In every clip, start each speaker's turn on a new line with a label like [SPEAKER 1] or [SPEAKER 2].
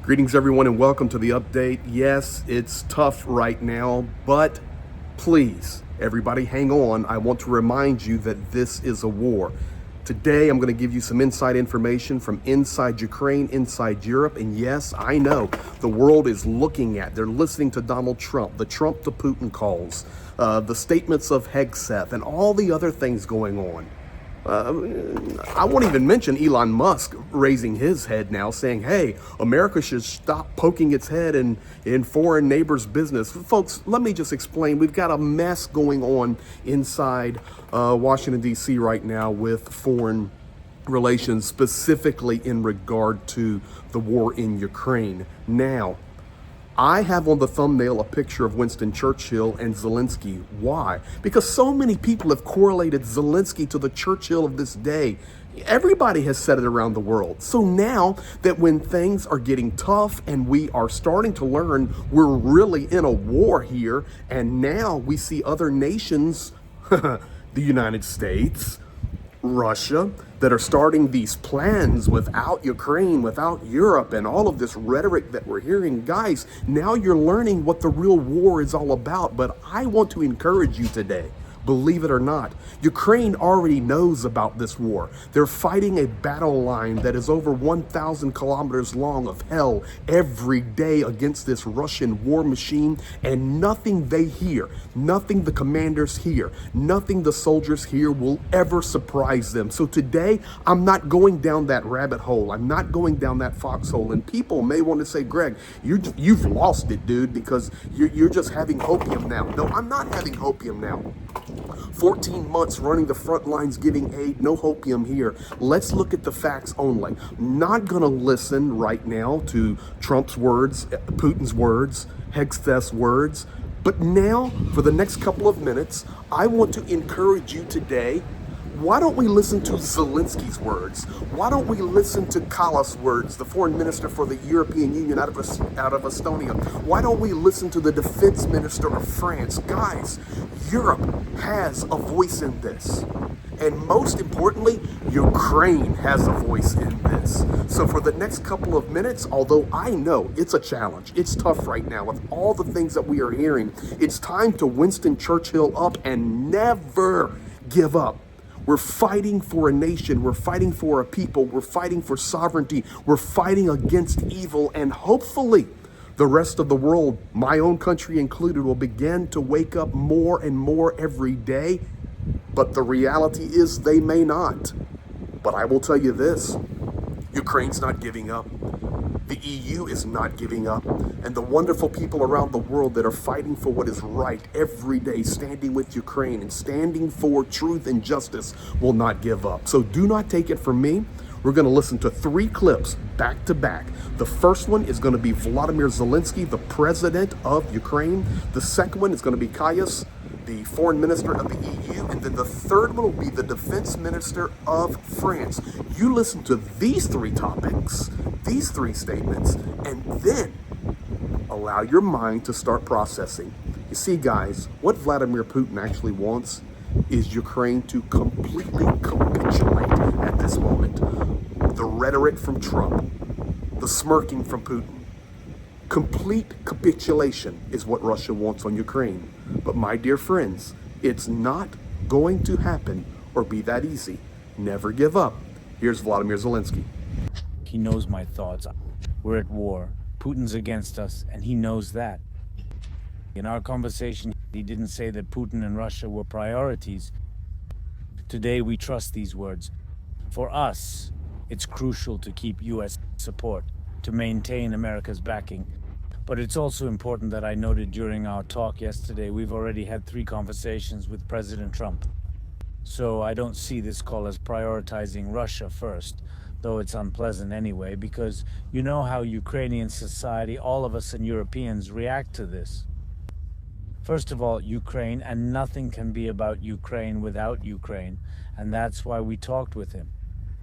[SPEAKER 1] Greetings, everyone, and welcome to the update. Yes, it's tough right now, but please, everybody, hang on. I want to remind you that this is a war. Today, I'm going to give you some inside information from inside Ukraine, inside Europe. And yes, I know the world is looking at, they're listening to Donald Trump, the Trump to Putin calls, the statements of Hegseth, and all the other things going on. I won't even mention Elon Musk raising his head now, saying, hey, America should stop poking its head in foreign neighbors' business. Folks, let me just explain. We've got a mess going on inside Washington, D.C. right now with foreign relations, specifically in regard to the war in Ukraine. Now, I have on the thumbnail a picture of Winston Churchill and Zelenskyy. Why? Because so many people have correlated Zelenskyy to the Churchill of this day. Everybody has said it around the world. So now that when things are getting tough and we are starting to learn we're really in a war here, and now we see other nations, the United States, Russia, that are starting these plans without Ukraine, without Europe, and all of this rhetoric that we're hearing. Guys, now you're learning what the real war is all about. But I want to encourage you today. Believe it or not, Ukraine already knows about this war. They're fighting a battle line that is over 1,000 kilometers long of hell every day against this Russian war machine, and nothing they hear, nothing the commanders hear, nothing the soldiers hear will ever surprise them. So today, I'm not going down that rabbit hole. I'm not going down that foxhole. And people may want to say, Greg, you've lost it, dude, because you're just having hopium now. No, I'm not having hopium now. 14 months running the front lines, giving aid, no hopium here. Let's look at the facts only. Not gonna listen right now to Trump's words, Putin's words, Hegseth's words, but now for the next couple of minutes, I want to encourage you today. Why don't we listen to Zelenskyy's words? Why don't we listen to Kallas' words, the foreign minister for the European Union out of Estonia? Why don't we listen to the defense minister of France? Guys, Europe has a voice in this. And most importantly, Ukraine has a voice in this. So for the next couple of minutes, although I know it's a challenge, it's tough right now with all the things that we are hearing, it's time to Winston Churchill up and never give up. We're fighting for a nation. We're fighting for a people. We're fighting for sovereignty. We're fighting against evil. And hopefully the rest of the world, my own country included, will begin to wake up more and more every day. But the reality is they may not. But I will tell you this, Ukraine's not giving up. The EU is not giving up. And the wonderful people around the world that are fighting for what is right every day, standing with Ukraine and standing for truth and justice, will not give up. So do not take it from me. We're going to listen to 3 clips back to back. The first one is going to be Volodymyr Zelenskyy, the president of Ukraine. The second one is going to be Kallas, the foreign minister of the EU. And then the third one will be the defense minister of France. You listen to these 3 topics, these 3 statements, and then allow your mind to start processing. You see, guys, what Vladimir Putin actually wants is Ukraine to completely capitulate at this moment. The rhetoric from Trump, the smirking from Putin. Complete capitulation is what Russia wants on Ukraine. But my dear friends, it's not going to happen or be that easy. Never give up. Here's Volodymyr Zelenskyy.
[SPEAKER 2] He knows my thoughts. We're at war. Putin's against us, and he knows that. In our conversation, he didn't say that Putin and Russia were priorities. Today, we trust these words. For us, it's crucial to keep U.S. support, to maintain America's backing. But it's also important that I noted during our talk yesterday, we've already had 3 conversations with President Trump. So I don't see this call as prioritizing Russia first, though it's unpleasant anyway, because you know how Ukrainian society, all of us and Europeans, react to this. First of all, Ukraine, and nothing can be about Ukraine without Ukraine, and that's why we talked with him.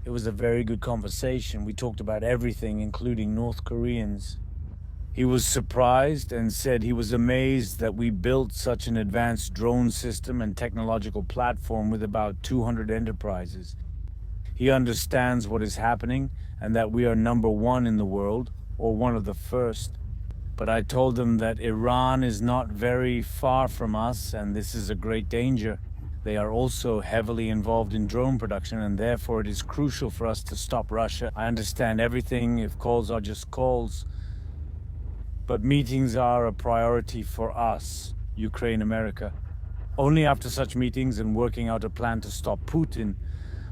[SPEAKER 2] It was a very good conversation. We talked about everything, including North Koreans. He was surprised and said he was amazed that we built such an advanced drone system and technological platform with about 200 enterprises. He understands what is happening and that we are number 1 in the world, or one of the first. But I told them that Iran is not very far from us, and this is a great danger. They are also heavily involved in drone production, and therefore it is crucial for us to stop Russia. I understand everything if calls are just calls, but meetings are a priority for us, Ukraine, America. Only after such meetings and working out a plan to stop Putin,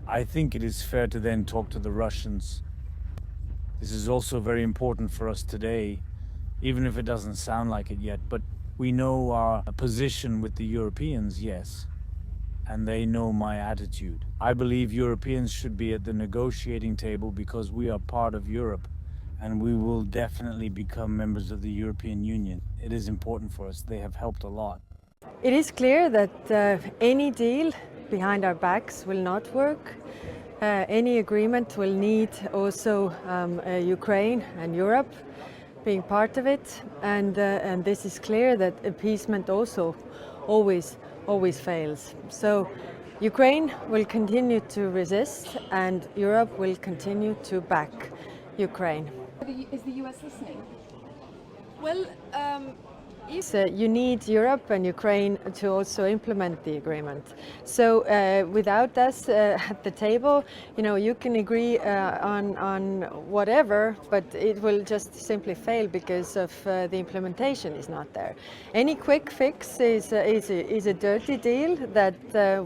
[SPEAKER 2] I think it is fair to then talk to the Russians. This is also very important for us today, even if it doesn't sound like it yet, but we know our position with the Europeans, yes. And they know my attitude. I believe Europeans should be at the negotiating table because we are part of Europe, and we will definitely become members of the European Union. It is important for us. They have helped a lot.
[SPEAKER 3] It is clear that any deal behind our backs will not work. Any agreement will need also Ukraine and Europe being part of it, and this is clear that appeasement also always fails. So Ukraine will continue to resist, and Europe will continue to back Ukraine.
[SPEAKER 4] Is the US listening?
[SPEAKER 3] Well, you need Europe and Ukraine to also implement the agreement. So without us at the table, you can agree on whatever, but it will just simply fail because of the implementation is not there. Any quick fix is a dirty deal that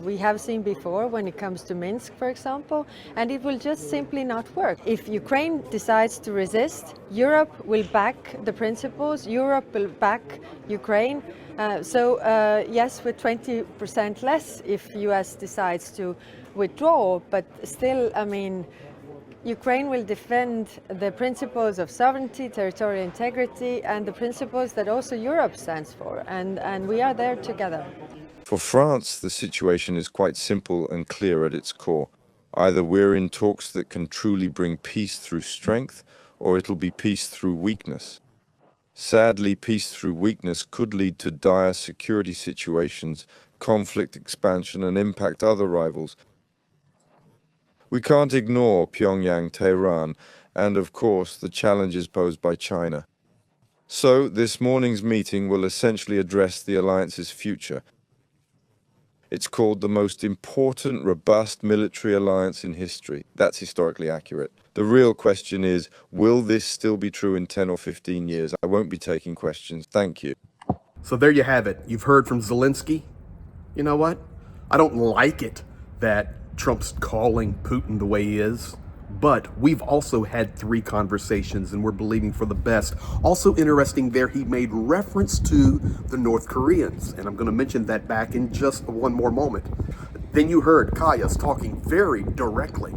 [SPEAKER 3] we have seen before when it comes to Minsk, for example, and it will just simply not work. If Ukraine decides to resist, Europe will back the principles, Europe will back Ukraine. Yes, with 20% less if US decides to withdraw, but still, Ukraine will defend the principles of sovereignty, territorial integrity, and the principles that also Europe stands for, and we are there together.
[SPEAKER 5] For France, the situation is quite simple and clear at its core. Either we're in talks that can truly bring peace through strength, or it'll be peace through weakness. Sadly, peace through weakness could lead to dire security situations, conflict expansion, and impact other rivals. We can't ignore Pyongyang, Tehran, and of course the challenges posed by China. So, this morning's meeting will essentially address the alliance's future. It's called the most important, robust military alliance in history. That's historically accurate. The real question is, will this still be true in 10 or 15 years? I won't be taking questions. Thank you.
[SPEAKER 1] So there you have it. You've heard from Zelenskyy. You know what? I don't like it that Trump's calling Putin the way he is, but we've also had 3 conversations and we're believing for the best. Also interesting there, he made reference to the North Koreans, and I'm going to mention that back in just one more moment. Then you heard Kaya's talking very directly.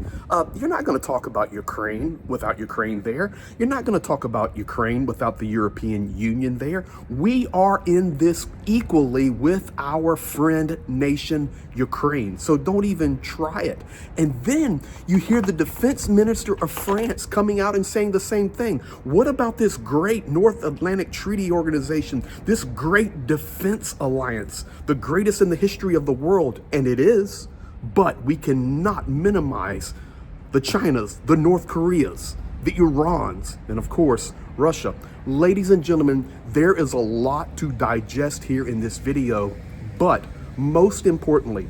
[SPEAKER 1] You're not going to talk about Ukraine without Ukraine there. You're not going to talk about Ukraine without the European Union there. We are in this equally with our friend nation, Ukraine. So don't even try it. And then you hear the defense minister of France coming out and saying the same thing. What about this great North Atlantic Treaty Organization, this great defense alliance, the greatest in the history of the world? And it is. But we cannot minimize the Chinas, the North Koreas, the Irans, and of course, Russia. Ladies and gentlemen, there is a lot to digest here in this video, but most importantly,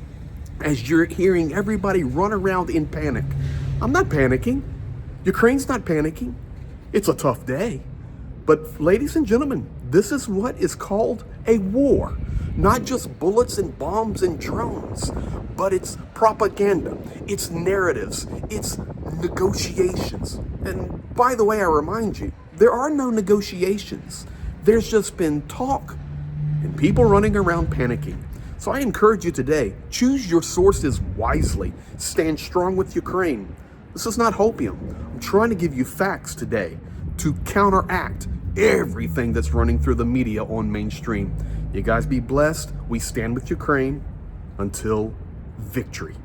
[SPEAKER 1] as you're hearing everybody run around in panic, I'm not panicking. Ukraine's not panicking. It's a tough day. But ladies and gentlemen, this is what is called a war. Not just bullets and bombs and drones, but it's propaganda, it's narratives, it's negotiations. And by the way, I remind you, there are no negotiations. There's just been talk and people running around panicking. So I encourage you today, choose your sources wisely. Stand strong with Ukraine. This is not hopium. I'm trying to give you facts today to counteract everything that's running through the media on mainstream. You guys be blessed. We stand with Ukraine until victory.